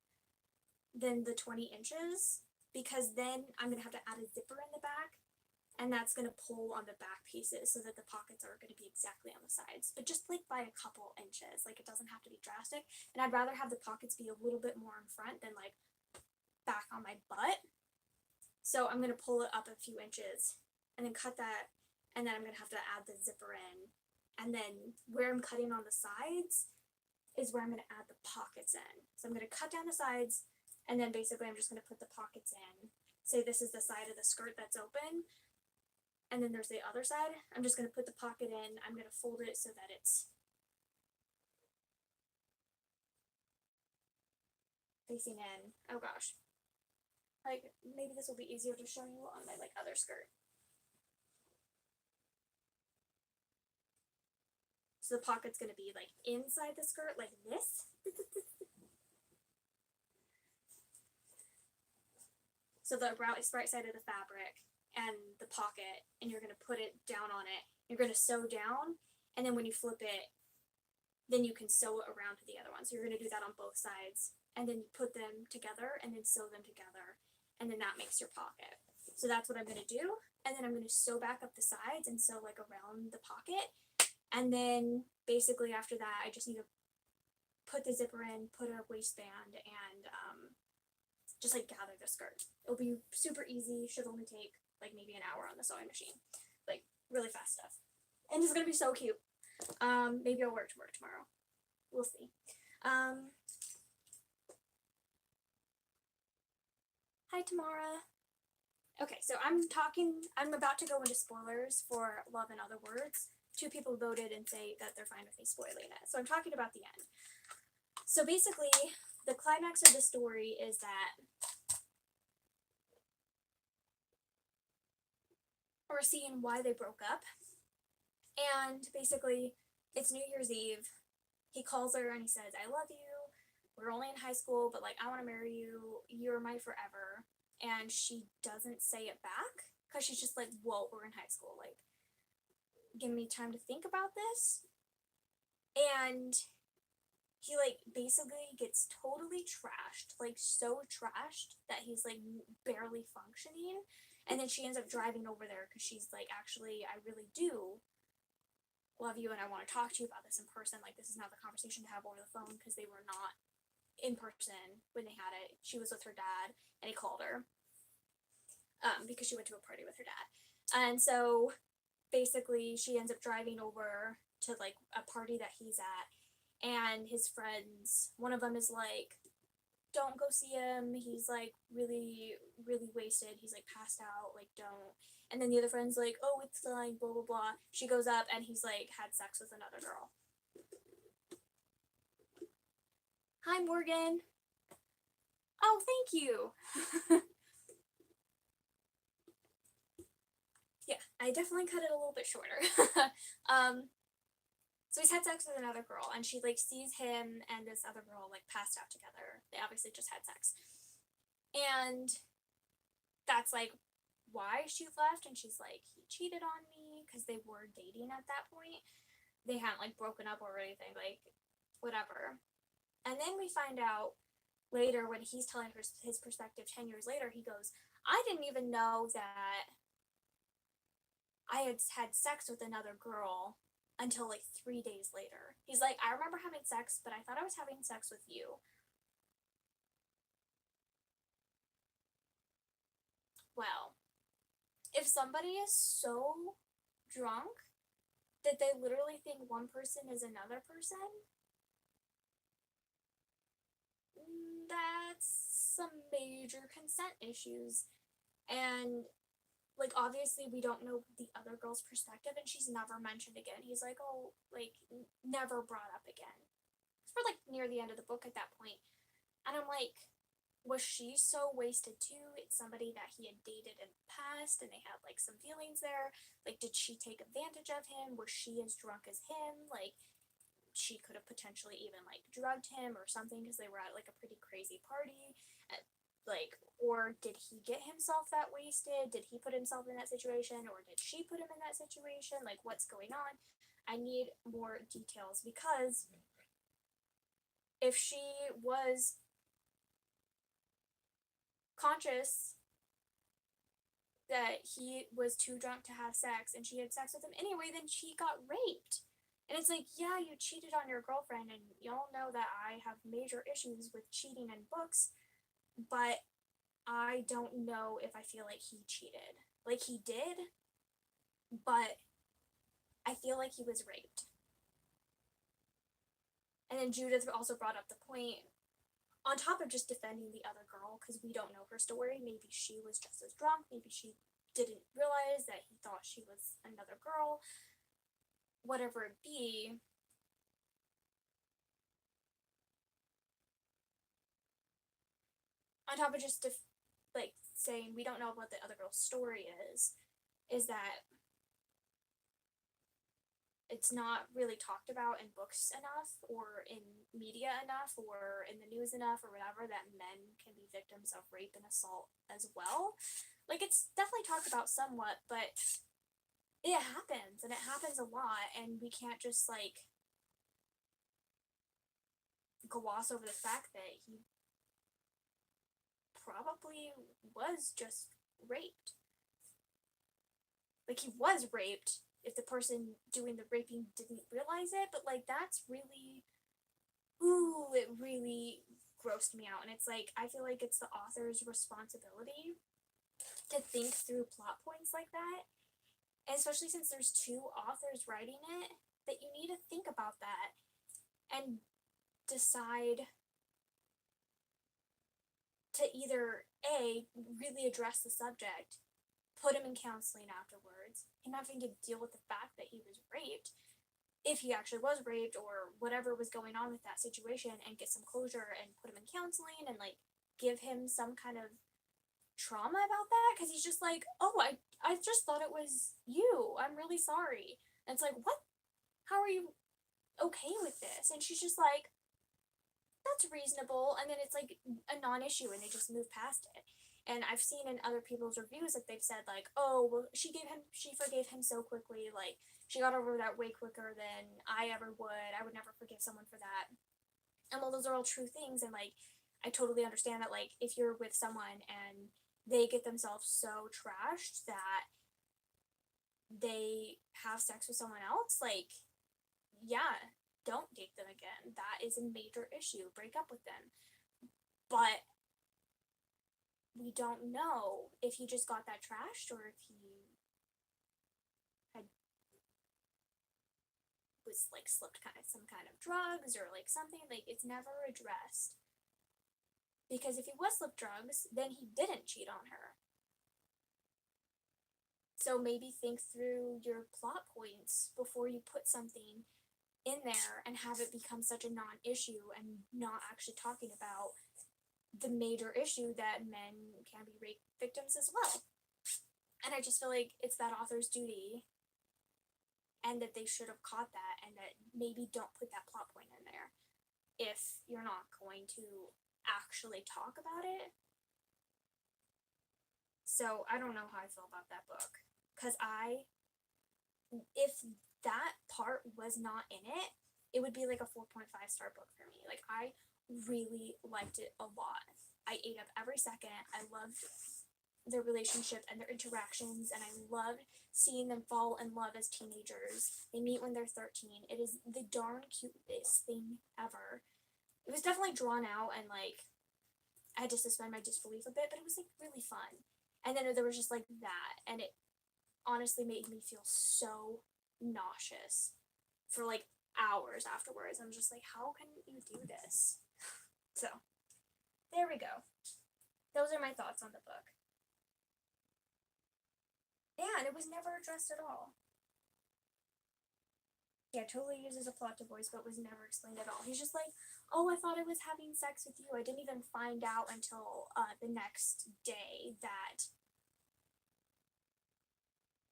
than the 20 inches, because then I'm going to have to add a zipper in the back. And that's going to pull on the back pieces so that the pockets are going to be exactly on the sides, but just like by a couple inches. Like it doesn't have to be drastic. And I'd rather have the pockets be a little bit more in front than like back on my butt. So I'm going to pull it up a few inches and then cut that. And then I'm going to have to add the zipper in. And then where I'm cutting on the sides is where I'm going to add the pockets in. So I'm going to cut down the sides, and then basically I'm just going to put the pockets in. Say this is the side of the skirt that's open. And then there's the other side. I'm just going to put the pocket in. I'm going to fold it so that it's facing in. Oh gosh. Like, maybe this will be easier to show you on my like other skirt. So the pocket's going to be like inside the skirt like this. So the right side of the fabric and the pocket, and you're going to put it down on it. You're going to sew down, and then when you flip it, then you can sew it around to the other one. So you're going to do that on both sides, and then you put them together and then sew them together, and then that makes your pocket. So that's what I'm going to do, and then I'm going to sew back up the sides and sew like around the pocket, and then basically after that I just need to put the zipper in, put a waistband, and just like gather the skirt. It'll be super easy, should only take like maybe an hour on the sewing machine, like really fast stuff, and it's going to be so cute. Maybe I'll wear it to work tomorrow. We'll see. Hi, Tamara. Okay, so I'm about to go into spoilers for Love in Other Words. 2 people voted and say that they're fine with me spoiling it. So I'm talking about the end. So basically, the climax of the story is that we're seeing why they broke up. And basically, it's New Year's Eve. He calls her and he says, I love you. We're only in high school, but like, I want to marry you. You're my forever. And she doesn't say it back because she's just like, whoa, we're in high school. Like, give me time to think about this. And he like basically gets totally trashed, like so trashed that he's like barely functioning. And then she ends up driving over there because she's like, actually, I really do love you and I want to talk to you about this in person. Like, this is not the conversation to have over the phone, because they were not in person when they had it. She was with her dad and he called her because she went to a party with her dad. And so basically she ends up driving over to like a party that he's at, and his friends, one of them is like, don't go see him, he's like really wasted, he's like passed out, like don't. And then the other friend's like, oh, it's fine, blah blah blah. She goes up and he's like had sex with another girl. Hi, Morgan. Oh, thank you. Yeah, I definitely cut it a little bit shorter. So he's had sex with another girl, and she like sees him and this other girl like passed out together. They obviously just had sex. And that's like why she left, and she's like, he cheated on me, because they were dating at that point. They hadn't like broken up or anything, like whatever. And then we find out later when he's telling her his perspective 10 years later, he goes, I didn't even know that I had had sex with another girl until like 3 days later. He's like, I remember having sex, but I thought I was having sex with you. Well, if somebody is so drunk that they literally think one person is another person, that's some major consent issues. And like, obviously we don't know the other girl's perspective, and she's never mentioned again. He's like, oh, like never brought up again. It's for like near the end of the book at that point. And I'm like, was she so wasted too? It's somebody that he had dated in the past and they had like some feelings there. Like, did she take advantage of him? Was she as drunk as him? Like, she could have potentially even like drugged him or something, because they were at like a pretty crazy party. Like, or did he get himself that wasted? Did he put himself in that situation, or did she put him in that situation? Like, what's going on? I need more details, because if she was conscious that he was too drunk to have sex and she had sex with him anyway, then she got raped. And it's like, yeah, you cheated on your girlfriend, and y'all know that I have major issues with cheating in books, but I don't know if I feel like he cheated. Like, he did, but I feel like he was raped. And then Judith also brought up the point, on top of just defending the other girl, because we don't know her story, maybe she was just as drunk, maybe she didn't realize that he thought she was another girl, whatever it be. On top of just like saying we don't know what the other girl's story is that it's not really talked about in books enough or in media enough or in the news enough or whatever that men can be victims of rape and assault as well. Like, it's definitely talked about somewhat, but it happens, and it happens a lot, and we can't just, like, gloss over the fact that he probably was just raped. Like, he was raped if the person doing the raping didn't realize it, but, like, that's really, ooh, it really grossed me out. And it's like, I feel like it's the author's responsibility to think through plot points like that, and especially since there's two authors writing it, that you need to think about that and decide to either A, really address the subject, put him in counseling afterwards, him having to deal with the fact that he was raped, if he actually was raped or whatever was going on with that situation, and get some closure and put him in counseling and, like, give him some kind of trauma about that, because he's just like, oh, I just thought it was you, I'm really sorry. And it's like, what? How are you okay with this? And she's just like, that's reasonable, and then it's like a non-issue and they just move past it. And I've seen in other people's reviews that they've said, like, oh, well, she forgave him so quickly, like, she got over that way quicker than I ever would. I would never forgive someone for that. And well, those are all true things, and, like, I totally understand that, like, if you're with someone and they get themselves so trashed that they have sex with someone else, like, yeah, don't date them again. That is a major issue. Break up with them. But we don't know if he just got that trashed or if he had was, like, slipped some kind of drugs or, like, something. Like, it's never addressed. Because if he was slipped drugs, then he didn't cheat on her. So maybe think through your plot points before you put something in there and have it become such a non-issue and not actually talking about the major issue that men can be rape victims as well. And I just feel like it's that author's duty, and that they should have caught that, and that maybe don't put that plot point in there if you're not going to actually talk about it. So I don't know how I feel about that book, because if that part was not in it, it would be like a 4.5-star book for me. Like, I really liked it a lot. I ate up every second. I loved their relationship and their interactions, and I loved seeing them fall in love as teenagers. They meet when they're 13. It is the darn cutest thing ever. It was definitely drawn out, and, like, I had to suspend my disbelief a bit, but it was, like, really fun. And then there was just, like, that, and it honestly made me feel so nauseous for, like, hours afterwards. I'm just like, how can you do this? So, there we go. Those are my thoughts on the book. Yeah, and it was never addressed at all. Yeah, totally uses a plot device, but was never explained at all. He's just like, oh, I thought I was having sex with you. I didn't even find out until the next day that,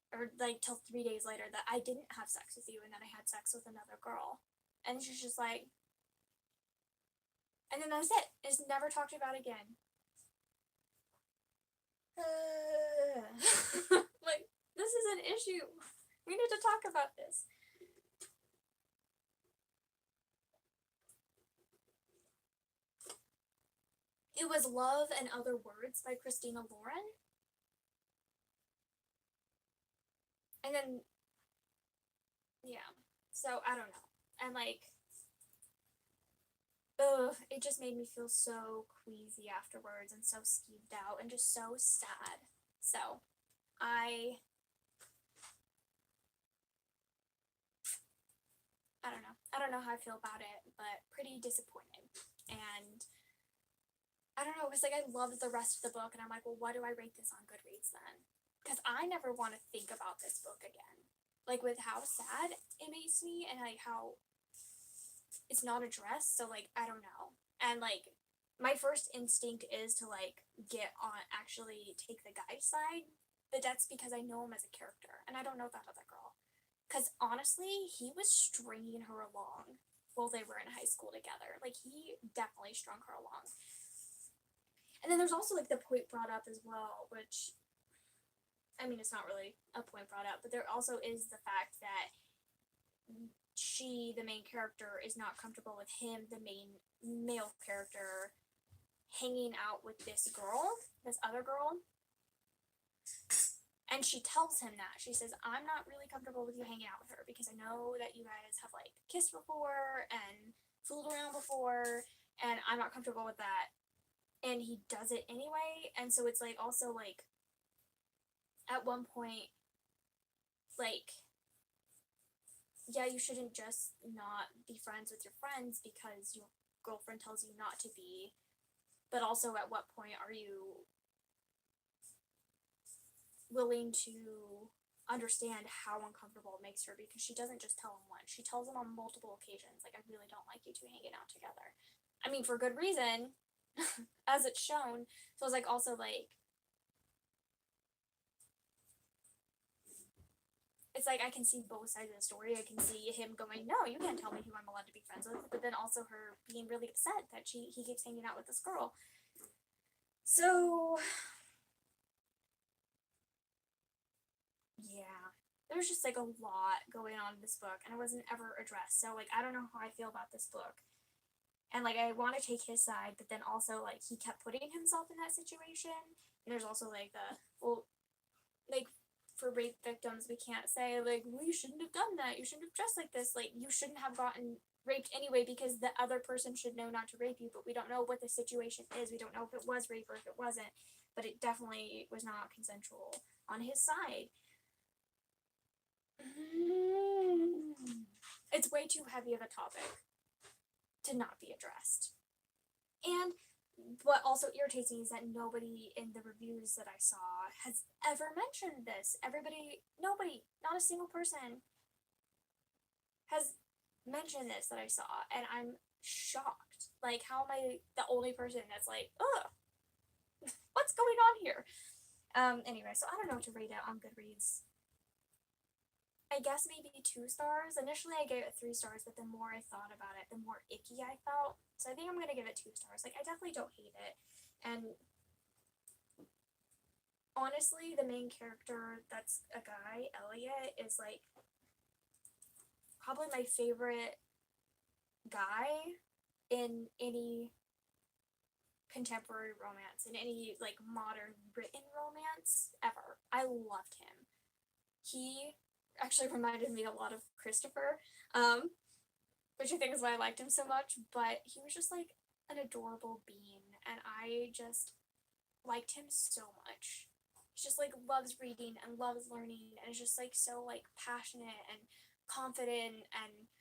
or like till 3 days later, that I didn't have sex with you and that I had sex with another girl. And she's just like, and then that's it. It's never talked about again. Like, this is an issue. We need to talk about this. It was Love and Other Words by Christina Lauren. And then, yeah. So, I don't know. And, like, ugh, it just made me feel so queasy afterwards and so skeeved out and just so sad. So, I don't know. I don't know how I feel about it, but pretty disappointed. And I don't know, it was like I loved the rest of the book, and I'm like, well, why do I rate this on Goodreads then? Because I never want to think about this book again. Like, with how sad it makes me and, like, how it's not addressed, so, like, I don't know. And, like, my first instinct is to, like, get on, actually take the guy's side, but that's because I know him as a character, and I don't know that other girl. Because honestly, he was stringing her along while they were in high school together. Like, he definitely strung her along. And then there's also, like, the point brought up as well, which, I mean, it's not really a point brought up, but there also is the fact that she, the main character, is not comfortable with him, the main male character, hanging out with this girl, this other girl. And she tells him that. She says, I'm not really comfortable with you hanging out with her because I know that you guys have, like, kissed before and fooled around before, and I'm not comfortable with that. And he does it anyway, and so it's, like, also, like, at one point, like, yeah, you shouldn't just not be friends with your friends because your girlfriend tells you not to be, but also at what point are you willing to understand how uncomfortable it makes her, because she doesn't just tell him once, she tells him on multiple occasions, like, I really don't like you two hanging out together. I mean, for good reason, as it's shown. So it's, like, also, like, it's like I can see both sides of the story. I can see him going, no, you can't tell me who I'm allowed to be friends with, but then also her being really upset that he keeps hanging out with this girl. So yeah, there's just, like, a lot going on in this book, and it wasn't ever addressed. So, like, I don't know how I feel about this book. And, like, I want to take his side, but then also, like, he kept putting himself in that situation. And there's also, like, well, like, for rape victims, we can't say, like, well, you shouldn't have done that. You shouldn't have dressed like this. Like, you shouldn't have gotten raped anyway because the other person should know not to rape you. But we don't know what the situation is. We don't know if it was rape or if it wasn't. But it definitely was not consensual on his side. It's way too heavy of a topic to not be addressed. And what also irritates me is that nobody in the reviews that I saw has ever mentioned this. Nobody, not a single person has mentioned this that I saw, and I'm shocked. Like, how am I the only person that's like, ugh, what's going on here? Anyway, so I don't know what to rate it on Goodreads. I guess maybe 2 stars. Initially, I gave it 3 stars, but the more I thought about it, the more icky I felt. So I think I'm gonna give it 2 stars. Like, I definitely don't hate it. And honestly, the main character, that's a guy, Elliot, is, like, probably my favorite guy in any contemporary romance, in any, like, modern written romance ever. I loved him. He actually reminded me a lot of Christopher, which I think is why I liked him so much, but he was just, like, an adorable being, and I just liked him so much. He just, like, loves reading and loves learning, and is just, like, so, like, passionate and confident and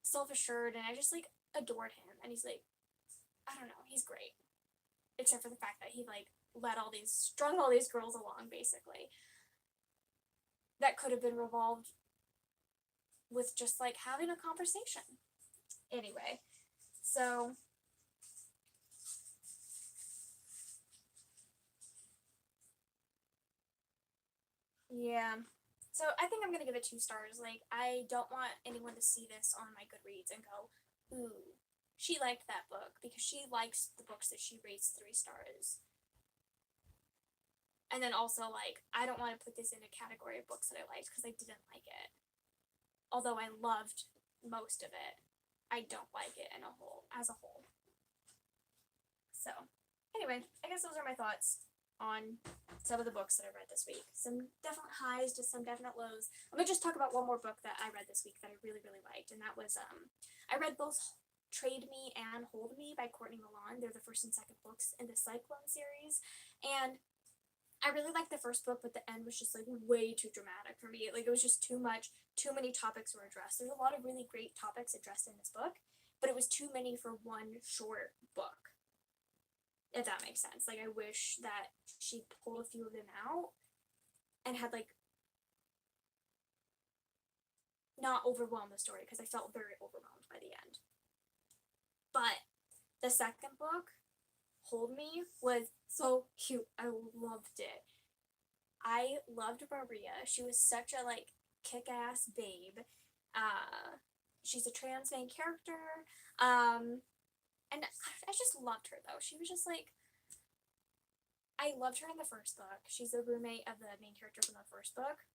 self-assured, and I just, like, adored him. And he's, like, I don't know, he's great, except for the fact that he, like, strung all these girls along, basically, that could have been revolved with just, like, having a conversation. Anyway, so yeah. So I think I'm gonna give it 2 stars. Like, I don't want anyone to see this on my Goodreads and go, ooh, she liked that book, because she likes the books that she rates 3 stars. And then also, like, I don't want to put this in a category of books that I liked because I didn't like it. Although I loved most of it, I don't like it as a whole. So, anyway, I guess those are my thoughts on some of the books that I read this week. Some definite highs to some definite lows. I'm gonna just talk about one more book that I read this week that I really, really liked, and that was I read both Trade Me and Hold Me by Courtney Milan. They're the first and second books in the Cyclone series, and I really liked the first book, but the end was just, like, way too dramatic for me. Like, it was just too much. Too many topics were addressed. There's a lot of really great topics addressed in this book, but it was too many for one short book, if that makes sense. Like, I wish that she pulled a few of them out and had, like, not overwhelmed the story, because I felt very overwhelmed by the end. But the second book, Hold Me, was so cute. I loved it. I loved Maria. She was such a, like, kick-ass babe. She's a trans main character. And I just loved her though. She was just like, I loved her in the first book. She's the roommate of the main character from the first book.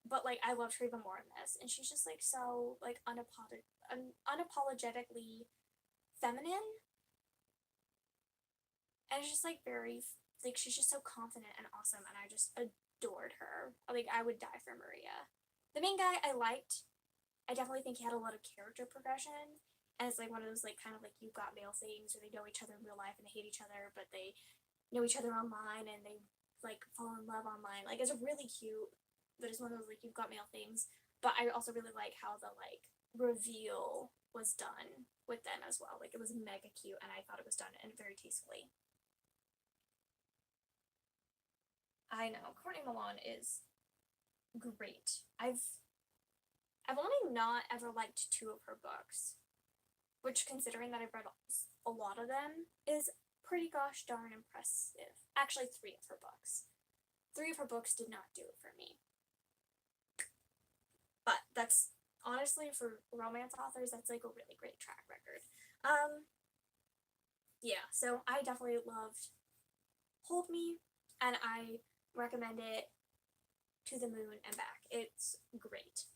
But like I loved her even more in this. And she's just like so like unapologetically feminine. And it's just like very like she's just so confident and awesome and I just adored her. Like I would die for Maria. The main guy I liked. I definitely think he had a lot of character progression. And it's like one of those like kind of like you've got male things where they know each other in real life and they hate each other, but they know each other online and they like fall in love online. Like it's really cute, but it's one of those like you've got male things. But I also really like how the like reveal was done with them as well. Like it was mega cute and I thought it was done and very tastefully. I know Courtney Milan is great. I've only not ever liked 2 of her books, which, considering that I've read a lot of them, is pretty gosh darn impressive. Actually, 3 of her books. 3 of her books did not do it for me. But that's, honestly, for romance authors, that's like a really great track record. Yeah, so I definitely loved Hold Me, and I recommend it to the moon and back. It's great.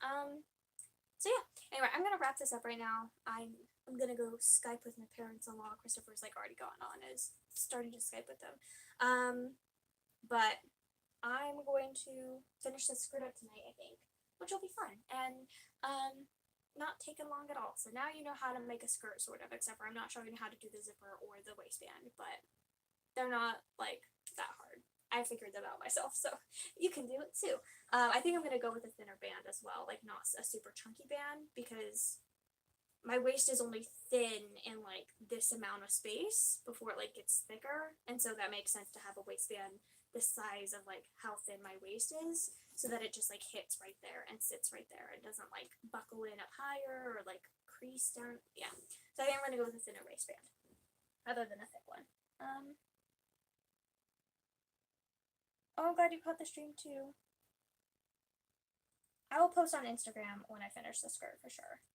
So yeah, anyway, I'm gonna wrap this up right now. I'm gonna go Skype with my parents-in-law. Christopher's like already gone on, is starting to Skype with them. But I'm going to finish this skirt up tonight, I think, which will be fun and not taking long at all. So now you know how to make a skirt, sort of, except for I'm not showing you how to do the zipper or the waistband, but they're not like that hard. I figured them out myself, so you can do it too. I think I'm gonna go with a thinner band as well, like not a super chunky band, because my waist is only thin in like this amount of space before it like gets thicker, and so that makes sense to have a waistband the size of like how thin my waist is, so that it just like hits right there and sits right there. It doesn't like buckle in up higher or like crease down. Yeah, so I think I'm gonna go with a thinner waistband rather than a thick one. Oh, I'm glad you caught the stream too. I will post on Instagram when I finish the skirt for sure.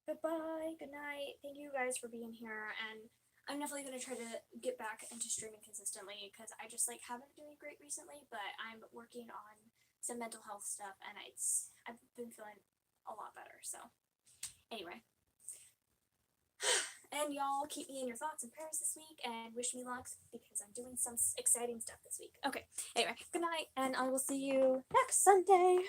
Goodbye, good night. Thank you guys for being here, and I'm definitely gonna try to get back into streaming consistently because I just like haven't been doing great recently, but I'm working on some mental health stuff and I've been feeling a lot better. So anyway. And y'all keep me in your thoughts and prayers this week and wish me luck because I'm doing some exciting stuff this week. Okay, anyway, good night, and I will see you next Sunday.